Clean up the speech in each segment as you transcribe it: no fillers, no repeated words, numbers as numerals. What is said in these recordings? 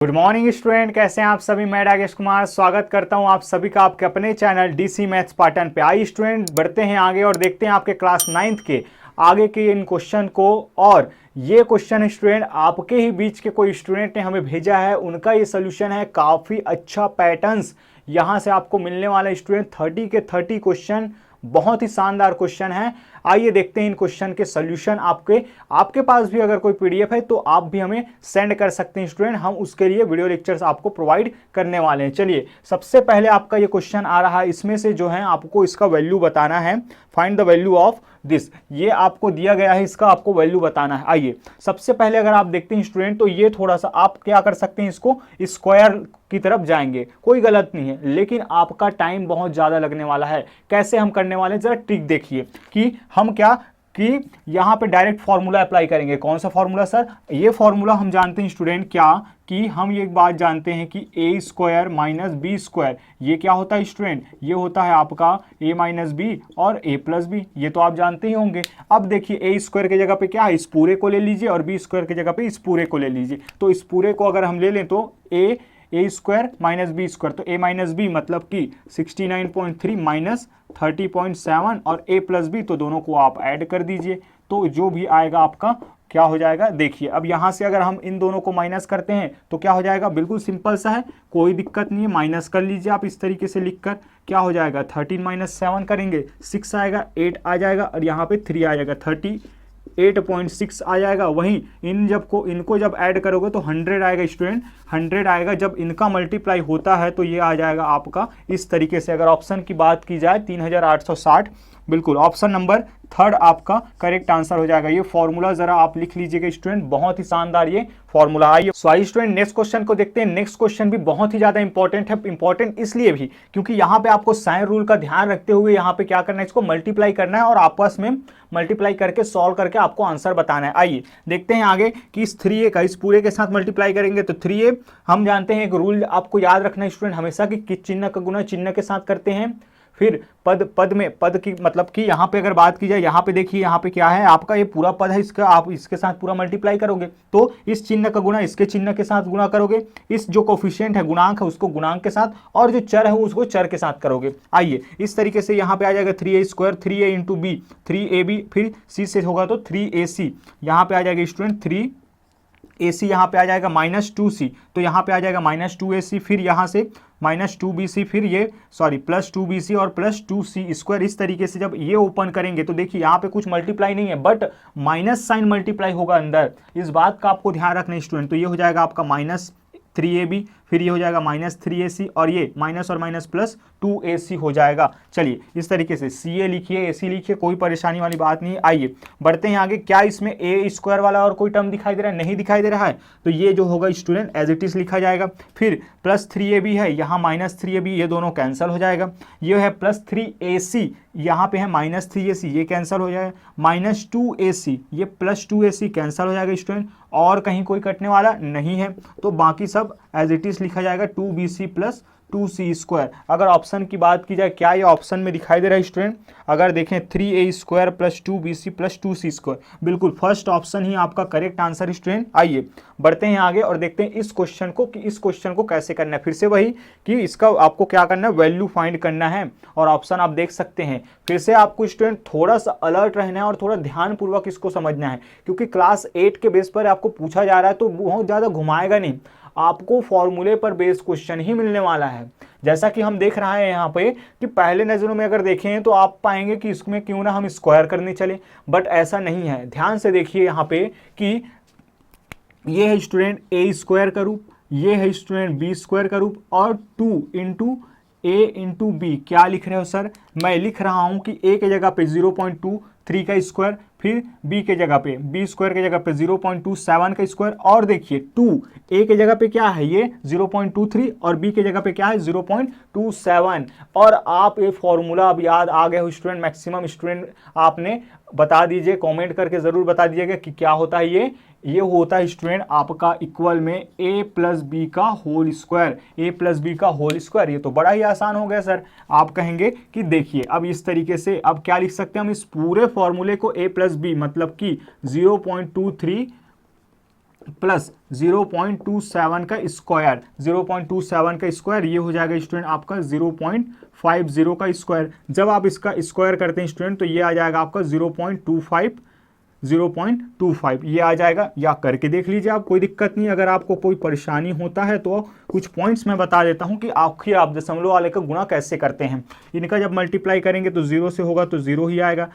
Good morning student, कैसे हैं आप सभी। मैं राकेश कुमार स्वागत करता हूं आप सभी का आपके अपने चैनल डीसी मैथ्स पाटन पे। आइए स्टूडेंट बढ़ते हैं आगे और देखते हैं आपके क्लास 9th के आगे के इन क्वेश्चन को। और ये क्वेश्चन स्टूडेंट आपके ही बीच के कोई स्टूडेंट ने हमें भेजा है, उनका ये सोल्यूशन है। काफ़ी अच्छा पैटर्न्स यहाँ से आपको मिलने वाला है स्टूडेंट। 30 के 30 क्वेश्चन, बहुत ही शानदार क्वेश्चन है। आइए देखते हैं इन क्वेश्चन के सॉल्यूशन। आपके पास भी अगर कोई पीडीएफ है तो आप भी हमें सेंड कर सकते हैं स्टूडेंट, हम उसके लिए वीडियो लेक्चर्स आपको प्रोवाइड करने वाले हैं। चलिए सबसे पहले आपका ये क्वेश्चन आ रहा है, इसमें से जो है आपको इसका वैल्यू बताना है। Find the value of this, ये आपको दिया गया है, इसका आपको वैल्यू बताना है। आइए सबसे पहले अगर आप देखते हैं स्टूडेंट तो ये थोड़ा सा आप क्या कर सकते हैं, इसको स्क्वायर की तरफ जाएंगे, कोई गलत नहीं है, लेकिन आपका टाइम बहुत ज्यादा लगने वाला है। कैसे हम करने वाले हैं, जरा ट्रिक देखिए कि हम क्या कि यहां पे डायरेक्ट फॉर्मूला अप्लाई करेंगे। कौन सा फॉर्मूला सर? ये फॉर्मूला हम जानते हैं स्टूडेंट क्या कि हम ये एक बात जानते हैं कि ए स्क्वायर माइनस बी स्क्वायर, ये क्या होता है स्टूडेंट? ये होता है आपका ए माइनस बी और ए प्लस बी, ये तो आप जानते ही होंगे। अब देखिए ए स्क्वायर की जगह पे क्या है, इस पूरे को ले लीजिए, और बी स्क्वायर की जगह पे इस पूरे को ले लीजिए। तो इस पूरे को अगर हम ले लें तो ए स्क्वायर माइनस बी स्क्वायर, तो ए माइनस बी मतलब कि 69.3 माइनस 30.7 और ए प्लस बी, तो दोनों को आप ऐड कर दीजिए तो जो भी आएगा आपका क्या हो जाएगा। देखिए अब यहां से अगर हम इन दोनों को माइनस करते हैं तो क्या हो जाएगा, बिल्कुल सिंपल सा है, कोई दिक्कत नहीं है। माइनस कर लीजिए आप इस तरीके से लिखकर, क्या हो जाएगा 13 माइनस 7 करेंगे 6 आएगा, 8 आ जाएगा और यहाँ पे 3 आ जाएगा, 38.6 आ जाएगा। वहीं इनको जब ऐड करोगे तो 100 आएगा स्टूडेंट, 100 आएगा। जब इनका मल्टीप्लाई होता है तो ये आ जाएगा आपका इस तरीके से। अगर ऑप्शन की बात की जाए 3860, बिल्कुल ऑप्शन नंबर 3 आपका करेक्ट आंसर हो जाएगा। ये फॉर्मूला जरा आप लिख लीजिएगा स्टूडेंट, बहुत ही शानदार ये फॉर्मूला। आइए स्टूडेंट नेक्स्ट क्वेश्चन को देखते हैं। नेक्स्ट क्वेश्चन भी बहुत ही ज्यादा इंपॉर्टेंट है। इंपॉर्टेंट इसलिए भी क्योंकि यहाँ पे आपको साइन रूल का ध्यान रखते हुए यहाँ पे क्या करना है, इसको मल्टीप्लाई करना है और आपस में मल्टीप्लाई करके सॉल्व करके आपको आंसर बताना है। आइए देखते हैं आगे कि इस 3a का इस पूरे के साथ मल्टीप्लाई करेंगे तो 3a, हम जानते हैं एक रूल आपको याद रखना है स्टूडेंट हमेशा कि किस चिन्ह का गुना चिन्ह के साथ करते हैं। फिर पद की मतलब कि यहाँ पे अगर बात की जाए, यहाँ पे देखिए यहाँ पे क्या है आपका, ये पूरा पद है, इसका आप इसके साथ पूरा मल्टीप्लाई करोगे तो इस चिन्ह का गुना इसके चिन्ह के साथ गुणा करोगे, इस जो कोफिशिएंट है गुणांक है उसको गुणांक के साथ, और जो चर है उसको चर के साथ करोगे। आइए इस तरीके से यहाँ पे आ जाएगा 3a square, 3a into B 3ab, फिर c से होगा तो 3ac, यहाँ पे आ जाएगा स्टूडेंट 3ac, यहाँ पे आ जाएगा -2c, तो यहाँ पे आ जाएगा -2ac, फिर यहाँ से -2bc, फिर ये प्लस 2bc और प्लस 2c स्क्वायर। इस तरीके से जब ये ओपन करेंगे तो देखिए यहाँ पे कुछ मल्टीप्लाई नहीं है बट माइनस साइन मल्टीप्लाई होगा अंदर, इस बात का आपको ध्यान रखना है स्टूडेंट। तो ये हो जाएगा आपका -3ab, फिर ये हो जाएगा -3ac और ये माइनस और माइनस प्लस 2ac हो जाएगा। चलिए इस तरीके से ca लिखिए, ac लिखिए, कोई परेशानी वाली बात नहीं है। आइए बढ़ते हैं आगे। क्या इसमें ए स्क्वायर वाला और कोई टर्म दिखाई दे रहा है? नहीं दिखाई दे रहा है, तो ये जो होगा स्टूडेंट एज इट इज लिखा जाएगा। फिर प्लस 3ab है, यहाँ -3ab, ये दोनों कैंसिल हो जाएगा। ये है प्लस 3ac, यहाँ पे है -3ac, ये कैंसिल हो जाएगा। -2ac, ये प्लस 2ac कैंसिल हो जाएगा स्टूडेंट, और कहीं कोई कटने वाला नहीं है, तो बाकी सब एज इट इज लिखा जाएगा 2bc प्लस 2c स्क्वायर। अगर ऑप्शन की बात की जाए, क्या ये ऑप्शन में दिखाई दे रहा है स्टूडेंट? अगर देखें 3a square plus 2bc plus 2c square, बिल्कुल फर्स्ट ऑप्शन ही आपका करेक्ट आंसर स्टूडेंट। आइए बढ़ते हैं आगे और देखते हैं इस क्वेश्चन को कि इस क्वेश्चन को कैसे करना है। फिर से वही कि इसका आपको क्या करना है, वैल्यू फाइंड करना है, और ऑप्शन आप देख सकते हैं। फिर से आपको स्टूडेंट थोड़ा सा अलर्ट रहना है और थोड़ा ध्यानपूर्वक इसको समझना है, क्योंकि क्लास 8 के बेस पर आपको पूछा जा रहा है तो बहुत ज़्यादा घुमाएगा नहीं, आपको फॉर्मूले पर बेस्ड क्वेश्चन ही मिलने वाला है। जैसा कि हम देख रहे हैं यहाँ पे कि पहले नज़रों में अगर देखें तो आप पाएंगे कि इसमें क्यों ना हम स्क्वायर करने चले, बट ऐसा नहीं है। ध्यान से देखिए यहाँ पे कि ये है स्टूडेंट ए स्क्वायर का रूप, ये है स्टूडेंट बी स्क्वायर का रूप, और 2 इंटू a इंटू बी। क्या लिख रहे हो सर? मैं लिख रहा हूं कि a के जगह पे 0.23 का स्क्वायर, फिर b के जगह पे b स्क्वायर के जगह पे 0.27 का स्क्वायर, और देखिए 2 a के जगह पे क्या है ये 0.23 और b के जगह पे क्या है 0.27। और आप ये फॉर्मूला अब याद आ गए हो स्टूडेंट, मैक्सिमम स्टूडेंट आपने बता दीजिए, कमेंट करके जरूर बता दीजिएगा कि क्या होता है ये होता है स्टूडेंट आपका इक्वल में a प्लस बी का whole square, a plus B का होल स्क्वायर। ये तो बड़ा ही आसान हो गया सर। आप कहेंगे कि देखिए अब इस तरीके से अब क्या लिख सकते हैं हम इस पूरे फॉर्मूले को, a प्लस बी मतलब कि 0.23 प्लस 0.27 का स्क्वायर, 0.27 का स्क्वायर ये हो जाएगा स्टूडेंट आपका 0.50 का स्क्वायर। जब आप इसका स्क्वायर करते हैं स्टूडेंट तो ये आ जाएगा आपका 0.25 ये आ जाएगा, या करके देख लीजिए आप, कोई दिक्कत नहीं। अगर आपको कोई परेशानी होता है तो कुछ पॉइंट्स मैं बता देता हूं कि आखिर आप दशमलव वाले का गुणा कैसे करते हैं। इनका जब मल्टीप्लाई करेंगे तो 0 से होगा तो 0 ही आएगा।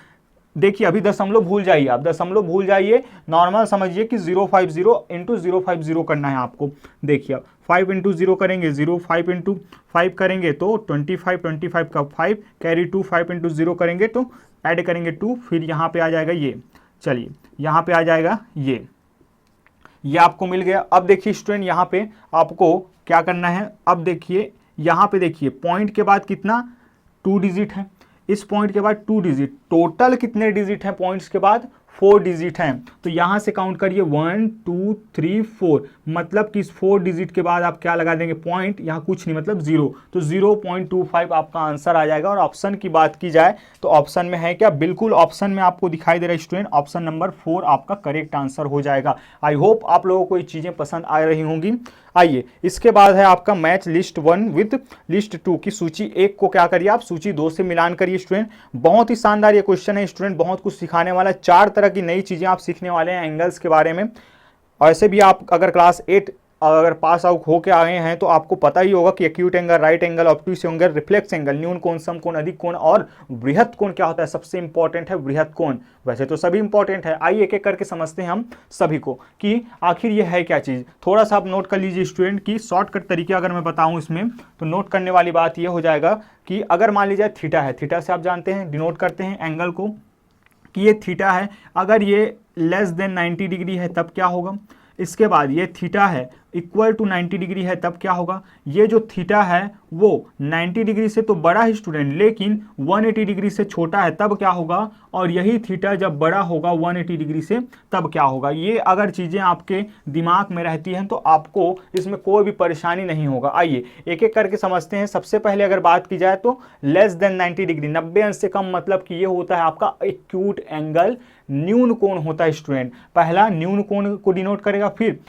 देखिए अभी दशमलव भूल जाइए, आप दशमलव भूल जाइए, नॉर्मल समझिए कि 050 इंटू 050 करना है आपको। देखिए 5 इंटू 0 करेंगे 0, 5 इंटू 5 करेंगे तो 25, 25 का 5 कैरी 2, 5 इंटू 0 करेंगे तो ऐड करेंगे 2, फिर यहाँ पे आ जाएगा ये, चलिए यहाँ पे आ जाएगा ये आपको मिल गया। अब देखिए स्टूडेंट यहाँ पे आपको क्या करना है, अब देखिए यहाँ पे देखिए पॉइंट के बाद कितना 2 डिजिट है, इस पॉइंट के बाद 2 डिजिट, टोटल कितने डिजिट हैं पॉइंट्स के बाद 4 डिजिट हैं। तो यहां से काउंट करिए 1 2 3 4, मतलब कि इस 4 डिजिट के बाद आप क्या लगा देंगे पॉइंट, यहाँ कुछ नहीं मतलब 0, तो 0.25 आपका आंसर आ जाएगा। और ऑप्शन की बात की जाए तो ऑप्शन में है क्या, बिल्कुल ऑप्शन में आपको दिखाई दे रहा है स्टूडेंट, ऑप्शन नंबर 4 आपका करेक्ट आंसर हो जाएगा। आई होप आप लोगों को ये चीजें पसंद आ रही होंगी। आइए इसके बाद है आपका मैच लिस्ट 1 विद लिस्ट 2 की सूची 1 को क्या करिए आप सूची 2 से मिलान करिए स्टूडेंट। बहुत ही शानदार ये क्वेश्चन है स्टूडेंट, बहुत कुछ सिखाने वाला है, 4 तरह की नई चीजें आप सीखने वाले हैं एंगल्स के बारे में। ऐसे भी आप अगर क्लास 8 अगर पास आउट होके आए हैं तो आपको पता ही होगा कि acute angle, right angle, obtuse angle, reflex angle, न्यून कोण, सम कोण, अधिक कोण और बृहत कोण क्या होता है। सबसे इंपॉर्टेंट है बृहत कोण, वैसे तो सभी इंपॉर्टेंट है। आइए एक एक करके समझते हैं हम सभी को कि आखिर ये है क्या चीज। थोड़ा सा आप नोट कर लीजिए स्टूडेंट की शॉर्टकट तरीके अगर मैं बताऊं इसमें तो नोट करने वाली बात ये हो जाएगा कि अगर मान लीजिए थीटा है, थीटा से आप जानते हैं डिनोट करते हैं एंगल को कि ये थीटा है, अगर ये लेस देन 90 डिग्री है तब क्या होगा। इसके बाद ये थीटा है इक्वल टू 90 डिग्री है तब क्या होगा। ये जो थीटा है वो 90 डिग्री से तो बड़ा है स्टूडेंट, लेकिन 180 डिग्री से छोटा है तब क्या होगा। और यही थीटा जब बड़ा होगा 180 डिग्री से तब क्या होगा। ये अगर चीज़ें आपके दिमाग में रहती हैं तो आपको इसमें कोई भी परेशानी नहीं होगा। आइए एक एक करके समझते हैं। सबसे पहले अगर बात की जाए तो लेस देन 90 डिग्री, 90 अंश से कम, मतलब कि ये होता है आपका एक्यूट एंगल, न्यून कोण होता है स्टूडेंट। पहला न्यून कोण को डिनोट करेगा, फिर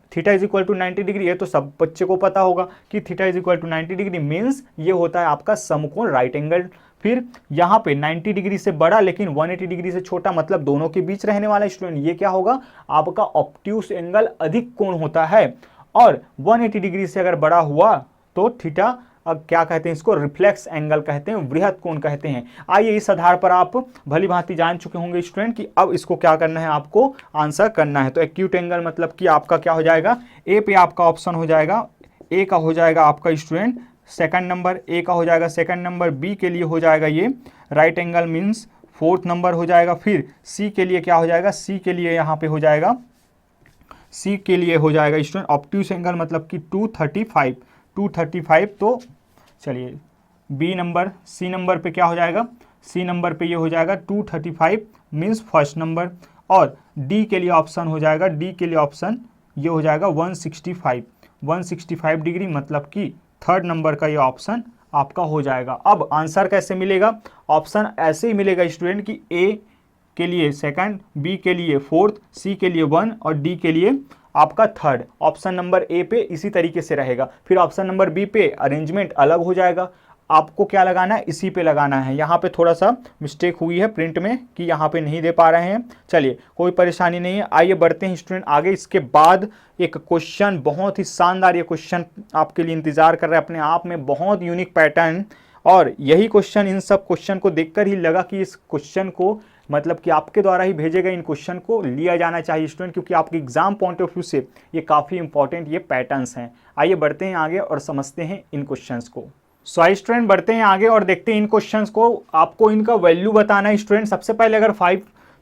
theta is equal to 90 degree है तो सब बच्चे को पता होगा कि theta is equal to 90 degree means ये होता है आपका समकोण राइट एंगल। फिर यहाँ पे 90 डिग्री से बड़ा लेकिन 180 डिग्री से छोटा, मतलब दोनों के बीच रहने वाला स्टूडेंट, ये क्या होगा आपका ऑब्ट्यूस एंगल, अधिक कोण होता है। और 180 डिग्री से अगर बड़ा हुआ तो थीटा अब क्या कहते हैं इसको, रिफ्लेक्स एंगल कहते हैं, वृहत कोण कहते हैं। आइए इस आधार पर आप भली भांति जान चुके होंगे स्टूडेंट कि अब इसको क्या करना है, आपको आंसर करना है। तो एक्यूट एंगल मतलब कि आपका क्या हो जाएगा, ए पे आपका ऑप्शन हो जाएगा, ए का हो जाएगा आपका स्टूडेंट सेकंड नंबर, ए का हो जाएगा सेकंड नंबर, बी के लिए हो जाएगा ये right angle means fourth number हो जाएगा। फिर सी के लिए क्या हो जाएगा, सी के लिए यहाँ पे हो जाएगा, सी के लिए हो जाएगा स्टूडेंट ऑब्ट्यूस एंगल मतलब कि 235। तो चलिए बी नंबर, सी नंबर पे क्या हो जाएगा, सी नंबर पे ये हो जाएगा 235 मीन्स फर्स्ट नंबर। और डी के लिए ऑप्शन हो जाएगा, डी के लिए ऑप्शन ये हो जाएगा 165 डिग्री, मतलब कि थर्ड नंबर का ये ऑप्शन आपका हो जाएगा। अब आंसर कैसे मिलेगा, ऑप्शन ऐसे ही मिलेगा स्टूडेंट कि ए के लिए सेकंड, बी के लिए फोर्थ, सी के लिए 1 और डी के लिए आपका थर्ड। ऑप्शन नंबर ए पे इसी तरीके से रहेगा। फिर ऑप्शन नंबर बी पे अरेंजमेंट अलग हो जाएगा, आपको क्या लगाना है, इसी पे लगाना है। यहाँ पे थोड़ा सा मिस्टेक हुई है प्रिंट में कि यहाँ पे नहीं दे पा रहे हैं, चलिए कोई परेशानी नहीं है। आइए बढ़ते हैं स्टूडेंट आगे। इसके बाद एक क्वेश्चन, बहुत ही शानदार ये क्वेश्चन आपके लिए इंतजार कर रहा है, अपने आप में बहुत यूनिक पैटर्न। और यही क्वेश्चन, इन सब क्वेश्चन को देखकर ही लगा कि इस क्वेश्चन को मतलब कि आपके द्वारा ही भेजे गए इन क्वेश्चन को लिया जाना चाहिए स्टूडेंट, क्योंकि आपके एग्जाम पॉइंट ऑफ व्यू से ये काफ़ी इंपॉर्टेंट ये पैटर्न्स हैं। आइए बढ़ते हैं आगे और समझते हैं इन क्वेश्चंस को। सो आइए स्टूडेंट बढ़ते हैं आगे और देखते हैं इन क्वेश्चंस को। आपको इनका वैल्यू बताना है स्टूडेंट। सबसे पहले अगर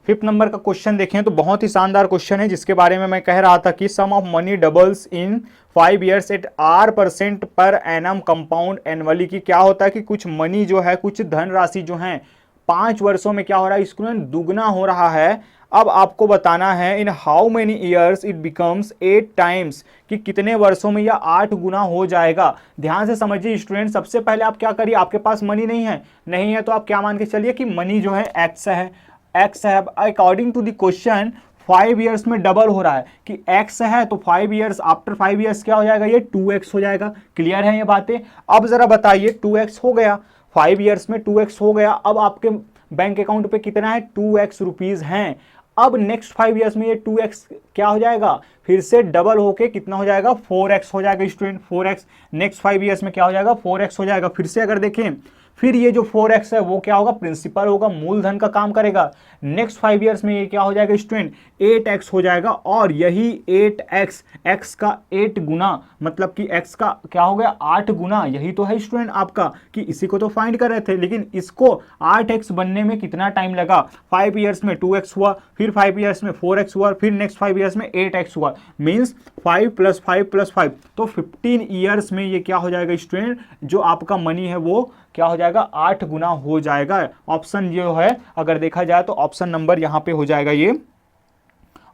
फिफ्थ नंबर का क्वेश्चन देखें तो बहुत ही शानदार क्वेश्चन है, जिसके बारे में मैं कह रहा था कि sum of money doubles in 5 years at R% per annum compound annually. की क्या होता है कि कुछ मनी जो है, कुछ धनराशि जो है 5 वर्षों में क्या हो रहा है, स्टूडेंट दुगना हो रहा है। अब आपको बताना है in how many years it becomes 8 times, कि कितने वर्षों में यह 8 गुना हो जाएगा। ध्यान से समझिए स्टूडेंट। सबसे पहले आप क्या करिए, आपके पास मनी नहीं है तो आप क्या मान के चलिए कि मनी जो है एक्स है, according to the question 5 years में डबल हो रहा है कि x है तो 5 ईयर्स आफ्टर 5 ईयर्स क्या हो जाएगा, ये 2x हो जाएगा। क्लियर है ये बातें। अब जरा बताइए 2x हो गया, 5 ईयर्स में 2x हो गया। अब आपके बैंक अकाउंट पे कितना है, 2x रुपीज हैं। अब नेक्स्ट 5 ईयर्स में ये 2x क्या हो जाएगा, फिर से डबल होके कितना हो जाएगा, 4x हो जाएगा स्टूडेंट, 4x। नेक्स्ट 5 ईयर्स में क्या हो जाएगा, 4x हो जाएगा। फिर से अगर देखें, फिर ये जो 4x है वो क्या होगा, प्रिंसिपल होगा, मूलधन का काम करेगा। नेक्स्ट 5 ईयर्स में ये क्या हो जाएगा स्टूडेंट, 8x हो जाएगा। और यही 8x, x का 8 गुना, मतलब कि x का क्या हो गया, 8 गुना। यही तो है स्टूडेंट आपका, कि इसी को तो फाइंड कर रहे थे, लेकिन इसको 8x बनने में कितना टाइम लगा, 5 ईयर्स में 2x हुआ, फिर 5 ईयर्स में 4x हुआ, फिर नेक्स्ट 5 ईयर्स में 8x हुआ। मीन्स 5 + 5 + 5, तो 15 ईयर्स में ये क्या हो जाएगा स्टूडेंट, जो आपका मनी है वो क्या हो जाएगा, 8 गुना हो जाएगा। ऑप्शन जो है अगर देखा जाए तो ऑप्शन नंबर यहाँ पे हो जाएगा, ये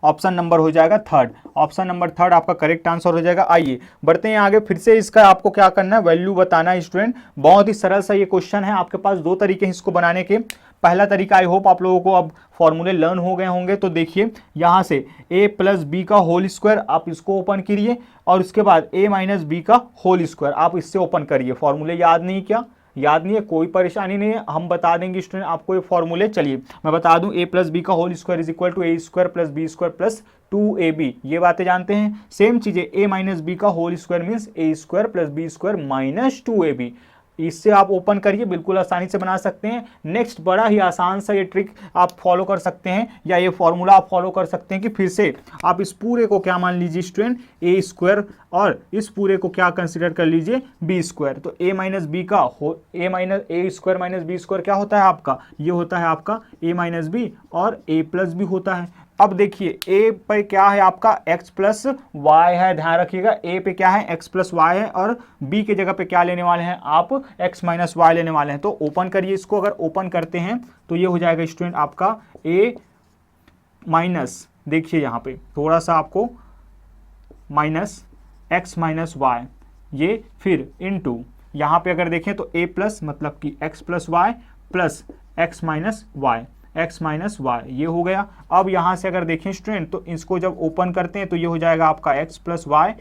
ऑप्शन नंबर हो जाएगा थर्ड। ऑप्शन नंबर थर्ड आपका करेक्ट आंसर हो जाएगा। आइए बढ़ते हैं आगे। फिर से इसका आपको क्या करना है, वैल्यू बताना है स्टूडेंट। बहुत ही सरल सा ये क्वेश्चन है, आपके पास दो तरीके हैं इसको बनाने के। पहला तरीका, आई होप आप लोगों को अब फॉर्मूले लर्न हो गए होंगे। तो देखिए यहाँ से a + b का होल स्क्वायर आप इसको ओपन करिए, और उसके बाद a - b का होल स्क्वायर आप इससे ओपन करिए। फॉर्मूले याद नहीं, क्या याद नहीं है, कोई परेशानी नहीं है, हम बता देंगे स्टूडेंट आपको ये फॉर्मूले। चलिए मैं बता दूं, a + b का whole square = a² + b² + 2ab, ये बातें जानते हैं। सेम चीजें a - b का whole square means a² + b² - 2ab, इससे आप ओपन करिए, बिल्कुल आसानी से बना सकते हैं। नेक्स्ट बड़ा ही आसान सा ये ट्रिक आप फॉलो कर सकते हैं, या ये फॉर्मूला आप फॉलो कर सकते हैं कि फिर से आप इस पूरे को क्या मान लीजिए स्टूडेंट, a², और इस पूरे को क्या कंसीडर कर लीजिए, b²। तो a - b का a² - b² क्या होता है आपका, ये होता है आपका a - b, और a + b होता है। अब देखिए a पे क्या है आपका x + y है, ध्यान रखिएगा a पे क्या है, x + y है, और b के जगह पे क्या लेने वाले हैं आप, x - y लेने वाले हैं। तो ओपन करिए इसको, अगर ओपन करते हैं तो ये हो जाएगा स्टूडेंट आपका a माइनस, देखिए यहाँ पे थोड़ा सा आपको -x - y, ये फिर इनटू यहाँ पे अगर देखें तो a+ मतलब कि x + y plus x - y, ये हो गया। अब यहाँ से अगर देखें स्टूडेंट तो इसको जब ओपन करते हैं तो ये हो जाएगा आपका x + y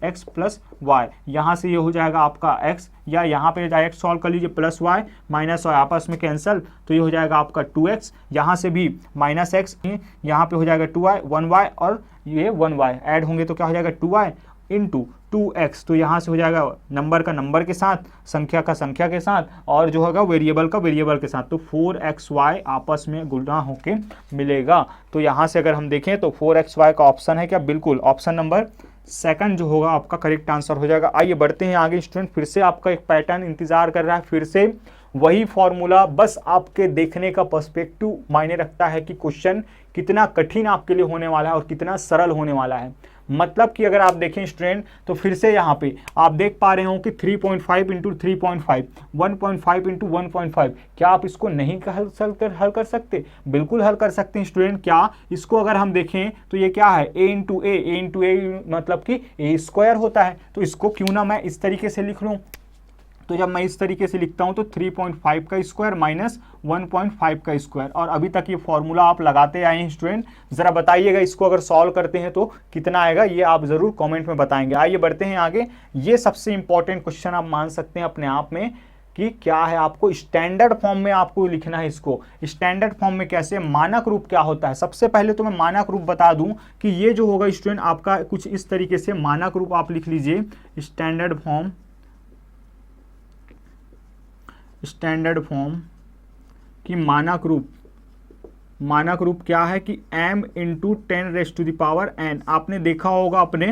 - x + y, यहाँ से ये हो जाएगा आपका x, या यहाँ पे डायरेक्ट सॉल्व कर लीजिए, +y - y आपस में कैंसिल, तो ये हो जाएगा आपका 2x, यहाँ से भी -x, यहाँ पे हो जाएगा 2y, 1y, और ये 1y ऐड होंगे तो क्या हो जाएगा 2y × 2x। तो यहाँ से हो जाएगा नंबर का नंबर के साथ, संख्या का संख्या के साथ, और जो होगा वेरिएबल का वेरिएबल के साथ। तो 4xy आपस में गुणा होके मिलेगा। तो यहाँ से अगर हम देखें तो 4xy का ऑप्शन है क्या, बिल्कुल ऑप्शन नंबर सेकंड जो होगा आपका करेक्ट आंसर हो जाएगा। आइए बढ़ते हैं आगे स्टूडेंट। फिर से आपका एक पैटर्न इंतजार कर रहा है, फिर से वही फॉर्मूला, बस आपके देखने का पर्सपेक्टिव मायने रखता है कि क्वेश्चन कितना कठिन आपके लिए होने वाला है और कितना सरल होने वाला है। मतलब कि अगर आप देखें स्टूडेंट तो फिर से यहाँ पे आप देख पा रहे हो कि 3.5 × 3.5, 1.5 × 1.5, क्या आप इसको नहीं हल कर सकते, बिल्कुल हल कर सकते हैं स्टूडेंट। क्या इसको अगर हम देखें तो ये क्या है, a × a मतलब कि a² होता है। तो इसको क्यों ना मैं इस तरीके से लिख लूँ। तो जब मैं इस तरीके से लिखता हूं तो 3.5 का स्क्वायर माइनस 1.5 का स्क्वायर, और अभी तक ये फॉर्मूला आप लगाते आए हैं स्टूडेंट। जरा बताइएगा इसको अगर सॉल्व करते हैं तो कितना आएगा, ये आप जरूर कमेंट में बताएंगे। आइए बढ़ते हैं आगे। ये सबसे इंपॉर्टेंट क्वेश्चन आप मान सकते हैं अपने आप में कि क्या है, आपको स्टैंडर्ड फॉर्म में आपको लिखना है इसको। स्टैंडर्ड फॉर्म में कैसे, मानक रूप क्या होता है। सबसे पहले तो मैं मानक रूप बता दूं कि ये जो होगा स्टूडेंट आपका कुछ इस तरीके से मानक रूप आप लिख लीजिए, स्टैंडर्ड फॉर्म की मानक रूप क्या है कि m × 10⁻⁴n। आपने देखा होगा अपने,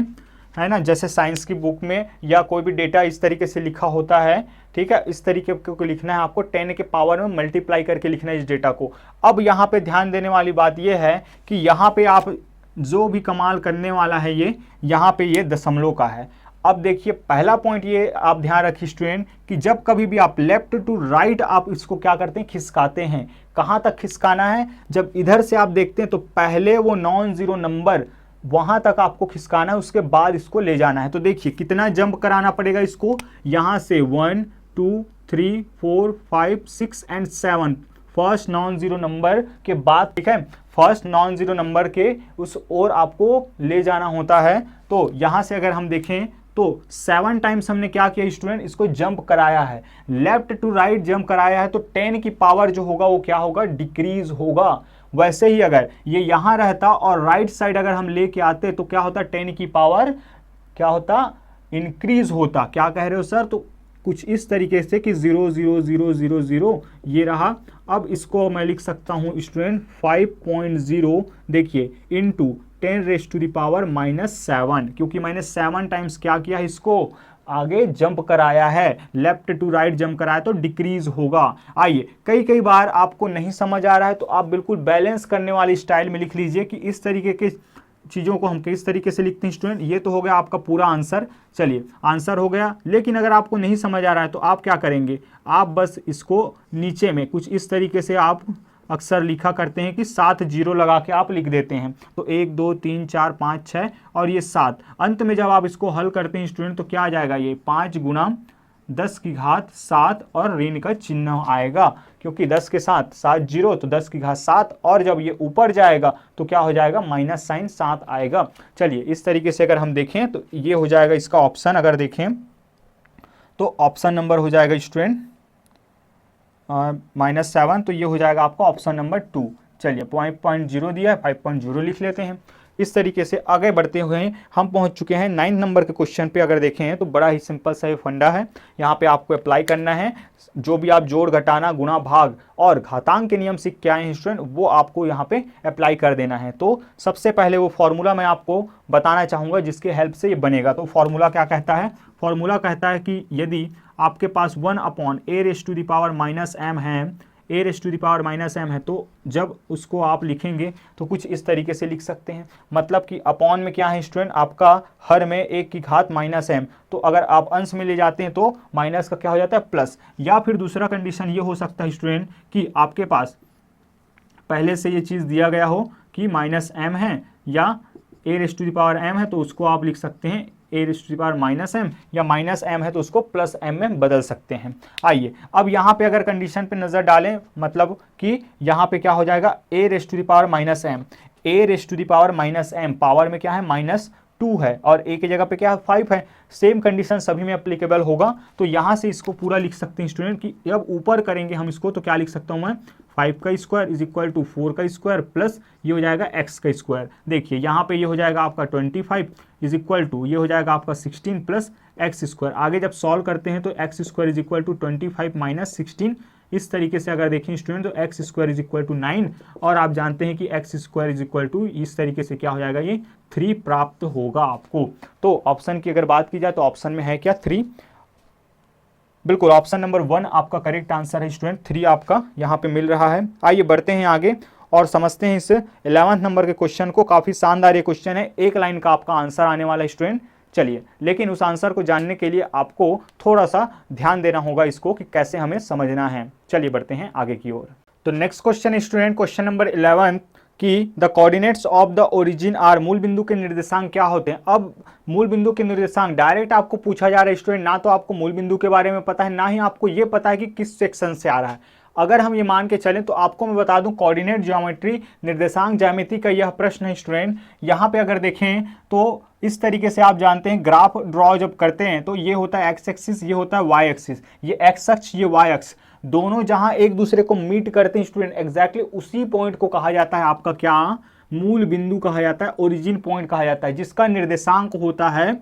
है ना, जैसे साइंस की बुक में या कोई भी डेटा इस तरीके से लिखा होता है, ठीक है। इस तरीके को लिखना है आपको, 10 के पावर में मल्टीप्लाई करके लिखना है इस डेटा को। अब यहाँ पे ध्यान देने वाली बात यह है कि यहाँ पे आप जो भी कमाल करने वाला है, ये यहाँ पे ये दशमलव का है। अब देखिए पहला पॉइंट ये आप ध्यान रखिए स्टूडेंट कि जब कभी भी आप लेफ्ट टू राइट आप इसको क्या करते हैं, खिसकाते हैं। कहाँ तक खिसकाना है, जब इधर से आप देखते हैं तो पहले वो नॉन जीरो नंबर वहां तक आपको खिसकाना है, उसके बाद इसको ले जाना है। तो देखिए कितना जंप कराना पड़ेगा इसको, यहाँ से 1 2 3 4 5 6 and 7 first non zero number के बाद, ठीक है, फर्स्ट नॉन जीरो नंबर के उस ओर आपको ले जाना होता है। तो यहाँ से अगर हम देखें तो 7 टाइम्स हमने क्या किया स्टूडेंट, इसको जंप कराया है, लेफ्ट टू राइट जंप कराया है, तो 10 की पावर जो होगा वो क्या होगा, डिक्रीज होगा। वैसे ही अगर ये यहां रहता और राइट साइड अगर हम लेके आते तो क्या होता, 10 की पावर क्या होता, इंक्रीज होता। क्या कह रहे हो सर, तो कुछ इस तरीके से कि 0 0 0 0 0 ये रहा। अब इसको मैं लिख सकता हूं स्टूडेंट 5.0 देखिए into 10 raise to the power -7, क्योंकि मैंने 7 टाइम्स क्या किया है, इसको आगे जंप कराया है, लेफ्ट टू राइट जंप कराया, तो डिक्रीज होगा। आइए, कई बार आपको नहीं समझ आ रहा है तो आप बिल्कुल बैलेंस करने वाली स्टाइल में लिख लीजिए कि इस तरीके के चीज़ों को हम किस तरीके से लिखते हैं स्टूडेंट। ये तो हो गया आपका पूरा आंसर, चलिए आंसर हो गया। लेकिन अगर आपको नहीं समझ आ रहा है तो आप क्या करेंगे, आप बस इसको नीचे में कुछ इस तरीके से आप अक्सर लिखा करते हैं कि 7 जीरो लगा के आप लिख देते हैं। तो 1 2 3 4 5 6 और ये 7, अंत में जब आप इसको हल करते हैं स्टूडेंट तो क्या आ जाएगा, ये 5 गुना 10 की घात 7 और ऋण का चिन्ह आएगा, क्योंकि 10 के साथ 7 जीरो तो 10 की घात 7, और जब ये ऊपर जाएगा तो क्या हो जाएगा, माइनस साइन 7 आएगा। चलिए इस तरीके से अगर हम देखें तो ये हो जाएगा इसका ऑप्शन। अगर देखें तो ऑप्शन नंबर हो जाएगा स्टूडेंट -7, तो ये हो जाएगा आपका ऑप्शन नंबर 2। चलिए 5.0 दिया है, 5.0 लिख लेते हैं। इस तरीके से आगे बढ़ते हुए हम पहुंच चुके हैं 9 नंबर के क्वेश्चन पे। अगर देखें तो बड़ा ही सिंपल सा ये फंडा है, यहाँ पे आपको अप्लाई करना है। जो भी आप जोड़ घटाना गुणा भाग और घातांक के नियम सीख के आए हैं स्टूडेंट, वो आपको यहाँ पे अप्लाई कर देना है। तो सबसे पहले वो फॉर्मूला मैं आपको बताना चाहूँगा जिसके हेल्प से ये बनेगा। तो फॉर्मूला क्या कहता है, फॉर्मूला कहता है कि यदि आपके पास 1/a⁻m है, a⁻m है, तो जब उसको आप लिखेंगे तो कुछ इस तरीके से लिख सकते हैं। मतलब कि अपॉन में क्या है स्टूडेंट, आपका हर में 1 की घात -m, तो अगर आप अंश में ले जाते हैं तो माइनस का क्या हो जाता है, प्लस। या फिर दूसरा कंडीशन ये हो सकता है स्टूडेंट कि आपके पास पहले से ये चीज़ दिया गया हो कि -m है या a⁻m है, तो उसको आप लिख सकते हैं a⁻m, या -m है तो उसको +m में बदल सकते हैं। आइए अब यहाँ पे अगर कंडीशन पे नज़र डालें, मतलब कि यहाँ पे क्या हो जाएगा, a⁻m, a⁻m पावर में क्या है, -2 है, और a की जगह पे क्या है, 5 है। सेम कंडीशन सभी में एप्लीकेबल होगा। तो यहाँ से इसको पूरा लिख सकते हैं स्टूडेंट कि जब ऊपर करेंगे हम इसको तो क्या लिख सकता हूँ मैं, 5 का स्क्वायर इज इक्वल टू 4 का स्क्वायर प्लस ये हो जाएगा x का स्क्वायर। देखिए यहाँ पे ये हो जाएगा आपका 25 इज इक्वल टू ये हो जाएगा आपका 16 प्लस एक्स स्क्वायर। आगे जब सॉल्व करते हैं तो x square is equal to 25 minus 16। इस तरीके से अगर देखें स्टूडेंट तो x square is equal to 9, और आप जानते हैं कि x square is equal to इस तरीके से क्या हो जाएगा, ये 3 प्राप्त होगा आपको। तो ऑप्शन की अगर बात की जाए तो ऑप्शन में है क्या, 3। बिल्कुल ऑप्शन नंबर 1 आपका करेक्ट आंसर है स्टूडेंट, 3 आपका यहाँ पे मिल रहा है। आइए बढ़ते हैं आगे और समझते हैं इस 11वें नंबर के क्वेश्चन को। काफ़ी शानदार ये क्वेश्चन है, एक लाइन का आपका आंसर आने वाला है स्टूडेंट। चलिए, लेकिन उस आंसर को जानने के लिए आपको थोड़ा सा ध्यान देना होगा इसको कि कैसे हमें समझना है। चलिए बढ़ते हैं आगे की ओर। तो next question student, question number 11 कि the coordinates of the origin are, मूल बिंदु के निर्देशांक क्या होते हैं। अब मूल बिंदु के निर्देशांक डायरेक्ट आपको पूछा जा रहा है स्टूडेंट, ना तो आपको मूल बिंदु के बारे में पता है, ना ही आपको ये पता है कि किस सेक्शन से आ रहा है। अगर हम ये मान के चलें तो आपको मैं बता दूं, कोऑर्डिनेट ज्योमेट्री निर्देशांक ज्यामिति का यह प्रश्न है स्टूडेंट। यहाँ पे अगर देखें तो इस तरीके से आप जानते हैं ग्राफ ड्रॉ जब करते हैं तो ये होता है एक्स एक्सिस, ये होता है वाई एक्सिस, ये एक्स अक्ष ये वाई अक्ष, दोनों जहां एक दूसरे को मीट करते हैं स्टूडेंट, एग्जैक्टली उसी पॉइंट को कहा जाता है आपका क्या, मूल बिंदु कहा जाता है, ओरिजिन पॉइंट कहा जाता है, जिसका निर्देशांक होता है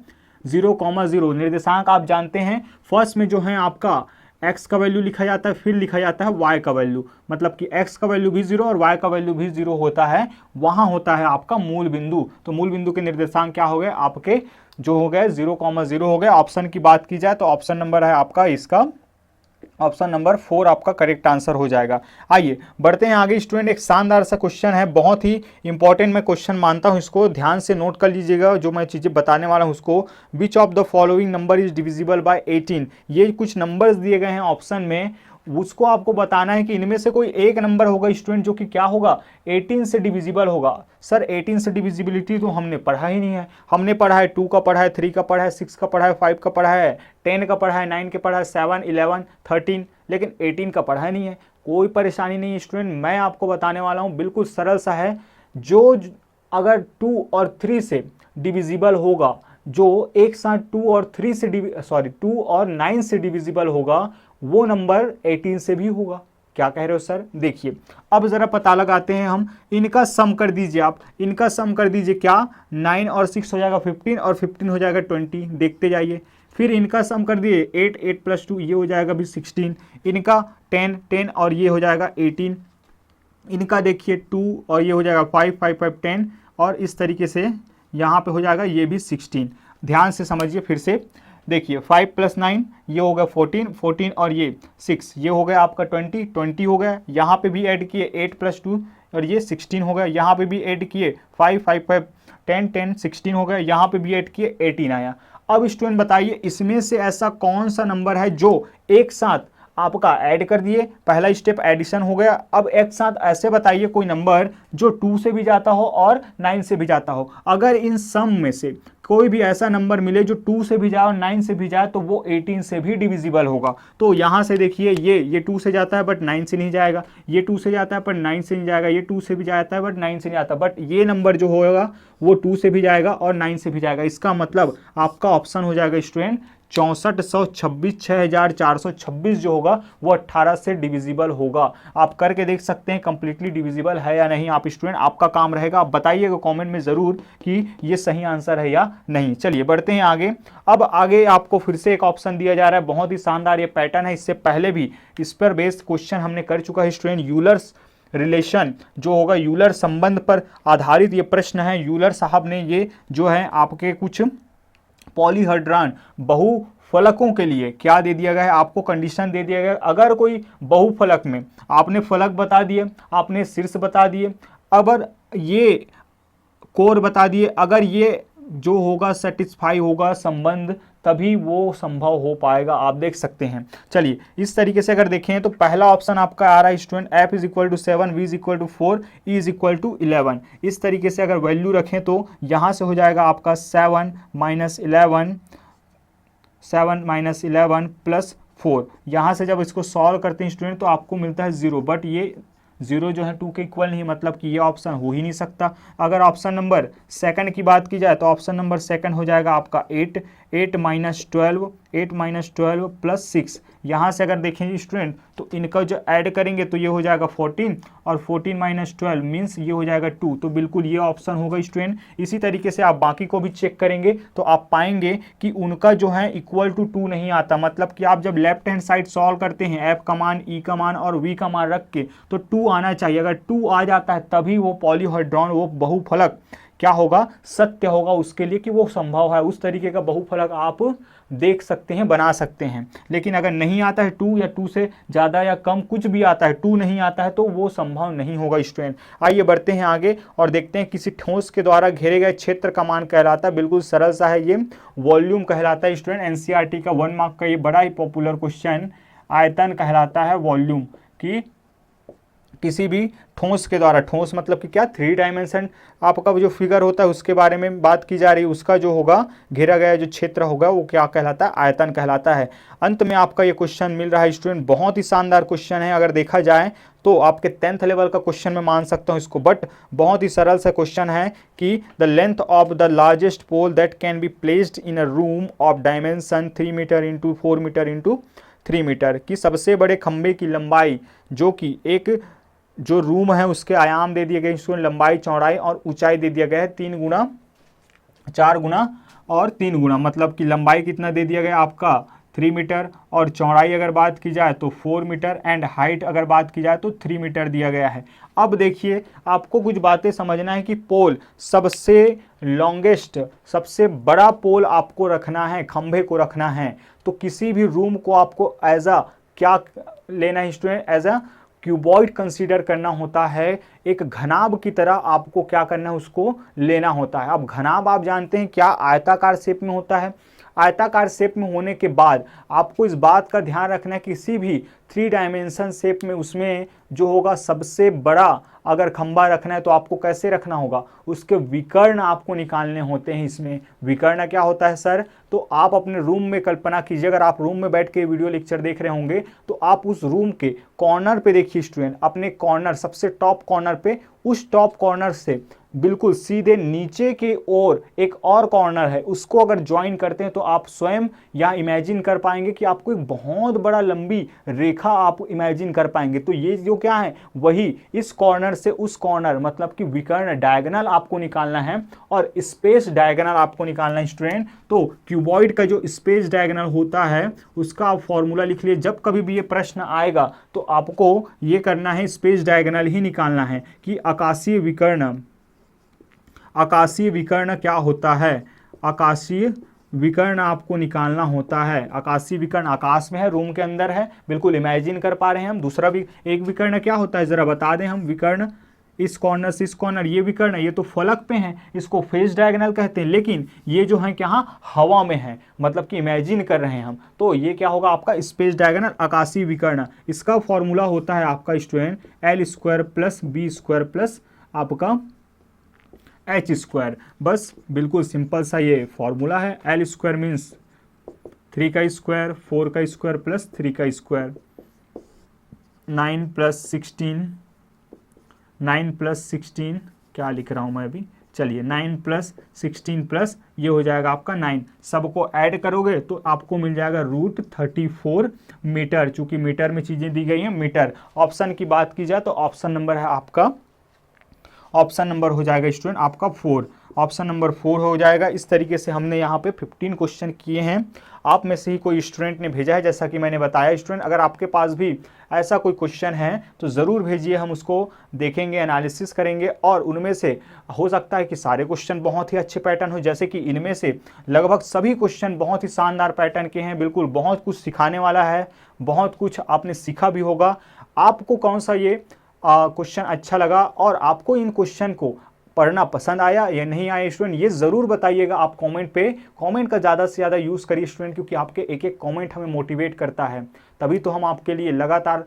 0,0। निर्देशांक आप जानते हैं फर्स्ट में जो है आपका x का वैल्यू लिखा जाता है, फिर लिखा जाता है y का वैल्यू, मतलब कि x का वैल्यू भी 0 और y का वैल्यू भी 0 होता है, वहां होता है आपका मूल बिंदु। तो मूल बिंदु के निर्देशांक क्या हो गए आपके, जो हो गए 0,0 हो गए। ऑप्शन की बात की जाए तो ऑप्शन नंबर है आपका इसका ऑप्शन नंबर 4 आपका करेक्ट आंसर हो जाएगा। आइए बढ़ते हैं आगे स्टूडेंट, एक शानदार सा क्वेश्चन है, बहुत ही इंपॉर्टेंट मैं क्वेश्चन मानता हूं, इसको ध्यान से नोट कर लीजिएगा। जो मैं चीज़ें बताने वाला हूं उसको, which of the following number is divisible by 18। ये कुछ नंबर्स दिए गए हैं ऑप्शन में, उसको आपको बताना है कि इनमें से कोई एक नंबर होगा स्टूडेंट जो कि क्या होगा 18 से डिविजिबल होगा। सर 18 से डिविजिबिलिटी तो हमने पढ़ा ही नहीं है। हमने पढ़ा है 2 का पढ़ा है, 3 का पढ़ा है, 6 का पढ़ा है, 5 का पढ़ा है, 10 का पढ़ा है, 9 का पढ़ा है, 7, 11, 13, लेकिन 18 का पढ़ा नहीं है। कोई परेशानी नहीं है स्टूडेंट, मैं आपको बताने वाला हूँ, बिल्कुल सरल सा है। जो अगर 2 और 3 से डिविजिबल होगा, जो एक साथ 2 और 2 और 9 से डिविजिबल होगा, वो नंबर 18 से भी होगा। क्या कह रहे हो सर? देखिए अब जरा पता लगाते हैं हम, इनका सम कर दीजिए आप, इनका सम कर दीजिए। क्या 9 और 6 हो जाएगा 15 और 15 हो जाएगा 20, देखते जाइए। फिर इनका सम कर दिए 8, 8 + 2 ये हो जाएगा भी 16, इनका 10, 10 और ये हो जाएगा 18, इनका देखिए 2 और ये हो जाएगा 5, 5, 5, 10 और इस तरीके से यहाँ पे हो जाएगा ये भी 16। ध्यान से समझिए फिर से, देखिए 5 + 9 ये हो गया 14, 14 और ये 6 ये हो गया आपका 20, 20 हो गया। यहाँ पे भी ऐड किए 8 + 2 और ये 16 हो गया। यहाँ पे भी ऐड किए 5, 5, 5, 10, 10, 16 हो गया। यहाँ पे भी ऐड किए 18 आया। अब स्टूडेंट बताइए इसमें से ऐसा कौन सा नंबर है जो एक साथ आपका ऐड कर दिए, पहला स्टेप एडिशन हो गया। अब एक साथ ऐसे बताइए कोई नंबर जो 2 से भी जाता हो और 9 से भी जाता हो। अगर इन सम में से कोई भी ऐसा नंबर मिले जो 2 से भी जाए और 9 से भी जाए तो वो 18 से भी डिविजिबल होगा। तो यहाँ से देखिए ये 2 से जाता है बट 9 से नहीं जाएगा, ये 2 से जाता है पर 9 से नहीं जाएगा, ये 2 से भी जाता है बट 9 से नहीं आता, बट ये नंबर जो होगा वो 2 से भी जाएगा और 9 से भी जाएगा। इसका मतलब आपका ऑप्शन हो जाएगा स्टूडेंट 6426, 6426 जो होगा वो 18 से डिविजिबल होगा। आप करके देख सकते हैं कंप्लीटली डिविजिबल है या नहीं। आप स्टूडेंट, आपका काम रहेगा, आप बताइएगा कमेंट में ज़रूर कि ये सही आंसर है या नहीं। चलिए बढ़ते हैं आगे। अब आगे आपको फिर से एक ऑप्शन दिया जा रहा है, बहुत ही शानदार ये पैटर्न है। इससे पहले भी इस पर बेस्ड क्वेश्चन हमने कर चुका है स्टूडेंट। यूलर्स रिलेशन जो होगा, यूलर संबंध पर आधारित ये प्रश्न है। यूलर साहब ने ये जो है आपके कुछ पॉलीहेड्रॉन बहुफलकों के लिए क्या दे दिया गया है, आपको कंडीशन दे दिया गया। अगर कोई बहुफलक में आपने फलक बता दिए, आपने शीर्ष बता दिए, अगर ये कोर बता दिए, अगर ये जो होगा सेटिस्फाई होगा संबंध, तभी वो संभव हो पाएगा। आप देख सकते हैं। चलिए इस तरीके से अगर देखें तो पहला ऑप्शन आपका आ रहा है स्टूडेंट f = 7, v = 4, e = 11। इस तरीके से अगर वैल्यू रखें तो यहाँ से हो जाएगा आपका 7 - 11 + 4। यहाँ से जब इसको सॉल्व करते हैं स्टूडेंट तो आपको मिलता है 0, बट ये 0 जो है 2 के इक्वल नहीं, मतलब कि ये ऑप्शन हो ही नहीं सकता। अगर ऑप्शन नंबर सेकंड की बात की जाए तो ऑप्शन नंबर सेकंड हो जाएगा आपका 8 - 12 + 6। यहाँ से अगर देखें स्टूडेंट तो इनका जो ऐड करेंगे तो ये हो जाएगा 14 और 14 - 12 मीन्स ये हो जाएगा 2। तो बिल्कुल ये ऑप्शन होगा स्टूडेंट। इसी तरीके से आप बाकी को भी चेक करेंगे तो आप पाएंगे कि उनका जो है = 2 नहीं आता। मतलब कि आप जब लेफ्ट हैंड साइड सॉल्व करते हैं f का मान, e का मान और v का मान रख के तो 2 आना चाहिए। अगर 2 आ जाता है तभी वो पॉलीहेड्रॉन, वो बहुफलक क्या होगा, सत्य होगा उसके लिए कि वो संभव है। उस तरीके का बहुफलक आप देख सकते हैं, बना सकते हैं। लेकिन अगर नहीं आता है 2 या 2 से ज़्यादा या कम कुछ भी आता है, 2 नहीं आता है तो वो संभव नहीं होगा स्टूडेंट। आइए बढ़ते हैं आगे और देखते हैं किसी ठोस के द्वारा घेरे गए क्षेत्र का मान कहलाता है। बिल्कुल सरल सा है, ये वॉल्यूम कहलाता है स्टूडेंट। एनसीईआरटी का 1 मार्क का ये बड़ा ही पॉपुलर क्वेश्चन, आयतन कहलाता है वॉल्यूम, कि किसी भी ठोस के द्वारा, ठोस मतलब कि क्या, 3 डायमेंशन आपका जो फिगर होता है उसके बारे में बात की जा रही है, उसका जो होगा घेरा गया जो क्षेत्र होगा वो क्या कहलाता है, आयतन कहलाता है। अंत में आपका ये क्वेश्चन मिल रहा है स्टूडेंट, बहुत ही शानदार क्वेश्चन है। अगर देखा जाए तो आपके 10th लेवल का क्वेश्चन में मान सकता हूँ इसको, बट बहुत ही सरल सा क्वेश्चन है कि the length of the largest pole that can be placed in a room of dimension 3 metre × 4 metre × 3 metre, की सबसे बड़े खंभे की लंबाई जो कि एक जो रूम है उसके आयाम दे दिए गए स्टूडेंट, लंबाई, चौड़ाई और ऊंचाई दे दिया गया है 3 गुना, 4 गुना और 3 गुना। मतलब कि लंबाई कितना दे दिया गया आपका 3 मीटर और चौड़ाई अगर बात की जाए तो 4 मीटर एंड हाइट अगर बात की जाए तो 3 मीटर दिया गया है। अब देखिए आपको कुछ बातें समझना है कि पोल सबसे लॉन्गेस्ट, सबसे बड़ा पोल आपको रखना है, खंभे को रखना है। तो किसी भी रूम को आपको एज अ क्या लेना है student, as a cuboid consider करना होता है। एक घनाभ की तरह आपको क्या करना है, उसको लेना होता है। अब घनाभ आप जानते हैं क्या, आयताकार शेप में होता है। आयताकार शेप में होने के बाद आपको इस बात का ध्यान रखना है किसी भी 3 डायमेंशन शेप में उसमें जो होगा सबसे बड़ा अगर खंबा रखना है तो आपको कैसे रखना होगा, उसके विकर्ण आपको निकालने होते हैं। इसमें विकर्ण क्या होता है सर, तो आप अपने रूम में कल्पना कीजिए, अगर आप रूम में बैठ के वीडियो लेक्चर देख रहे होंगे तो आप उस रूम के कॉर्नर पे देखिए स्टूडेंट, अपने कॉर्नर सबसे टॉप कॉर्नर पे, उस टॉप कॉर्नर से बिल्कुल सीधे नीचे के ओर एक और कॉर्नर है, उसको अगर ज्वाइन करते हैं तो आप स्वयं यहाँ इमेजिन कर पाएंगे कि आपको एक बहुत बड़ा लंबी रेखा आप इमेजिन कर पाएंगे। तो ये जो क्या है, वही इस कॉर्नर से उस कॉर्नर, मतलब कि विकर्ण डायगोनल आपको निकालना है और स्पेस डायगोनल आपको निकालना है स्टूडेंट। तो क्यूबॉइड का जो स्पेस डायगोनल होता है उसका आप फॉर्मूला लिख लिए, जब कभी भी ये प्रश्न आएगा तो आपको ये करना है, स्पेस डायगोनल ही निकालना है कि आकाशीय विकर्ण क्या होता है, आकाशीय विकर्ण आपको निकालना होता है। आकाशीय विकर्ण आकाश में है, रूम के अंदर है, बिल्कुल इमेजिन कर पा रहे हैं हम। दूसरा भी एक विकर्ण क्या होता है जरा बता दें हम, विकर्ण इस कॉर्नर से इस कॉर्नर, ये विकर्ण ये तो फलक पे हैं, इसको फेस डायगोनल कहते हैं, लेकिन ये जो है क्या हवा में है, मतलब कि इमेजिन कर रहे हैं हम, तो ये क्या होगा आपका स्पेस डायगोनल आकाशीय विकर्ण। इसका फॉर्मूला होता है आपका स्टूडेंट L² + B² प्लस आपका H²। बस बिल्कुल सिंपल सा ये फॉर्मूला है। L² मीन्स 3 का स्क्वायर, 4 का स्क्वायर प्लस 3 का स्क्वायर, 9 + 16 क्या लिख रहा हूँ मैं अभी, चलिए 9 + 16 प्लस ये हो जाएगा आपका 9, सबको ऐड करोगे तो आपको मिल जाएगा √34 मीटर। चूंकि मीटर में चीज़ें दी गई हैं मीटर। ऑप्शन की बात की जाए तो ऑप्शन नंबर है आपका, ऑप्शन नंबर हो जाएगा स्टूडेंट आपका 4, ऑप्शन नंबर 4 हो जाएगा। इस तरीके से हमने यहाँ पे 15 क्वेश्चन किए हैं। आप में से ही कोई स्टूडेंट ने भेजा है, जैसा कि मैंने बताया स्टूडेंट, अगर आपके पास भी ऐसा कोई क्वेश्चन है तो ज़रूर भेजिए, हम उसको देखेंगे, एनालिसिस करेंगे और उनमें से हो सकता है कि सारे क्वेश्चन बहुत ही अच्छे पैटर्न हो, जैसे कि इनमें से लगभग सभी क्वेश्चन बहुत ही शानदार पैटर्न के हैं, बिल्कुल बहुत कुछ सिखाने वाला है, बहुत कुछ आपने सीखा भी होगा। आपको कौन सा ये क्वेश्चन अच्छा लगा और आपको इन क्वेश्चन को पढ़ना पसंद आया या नहीं आया स्टूडेंट, ये ज़रूर बताइएगा आप कमेंट पे। कमेंट का ज़्यादा से ज़्यादा यूज़ करिए स्टूडेंट, क्योंकि आपके एक एक कमेंट हमें मोटिवेट करता है, तभी तो हम आपके लिए लगातार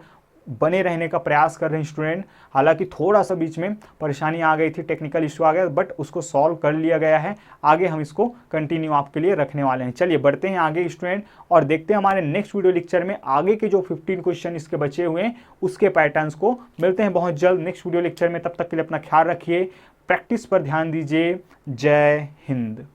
बने रहने का प्रयास कर रहे हैं स्टूडेंट। हालांकि थोड़ा सा बीच में परेशानी आ गई थी, टेक्निकल इशू आ गया, बट उसको सॉल्व कर लिया गया है। आगे हम इसको कंटिन्यू आपके लिए रखने वाले हैं। चलिए बढ़ते हैं आगे स्टूडेंट और देखते हैं हमारे नेक्स्ट वीडियो लेक्चर में आगे के जो 15 क्वेश्चन इसके बचे हुए हैं उसके पैटर्न्स को। मिलते हैं बहुत जल्द नेक्स्ट वीडियो लेक्चर में, तब तक के लिए अपना ख्याल रखिए, प्रैक्टिस पर ध्यान दीजिए। जय हिंद।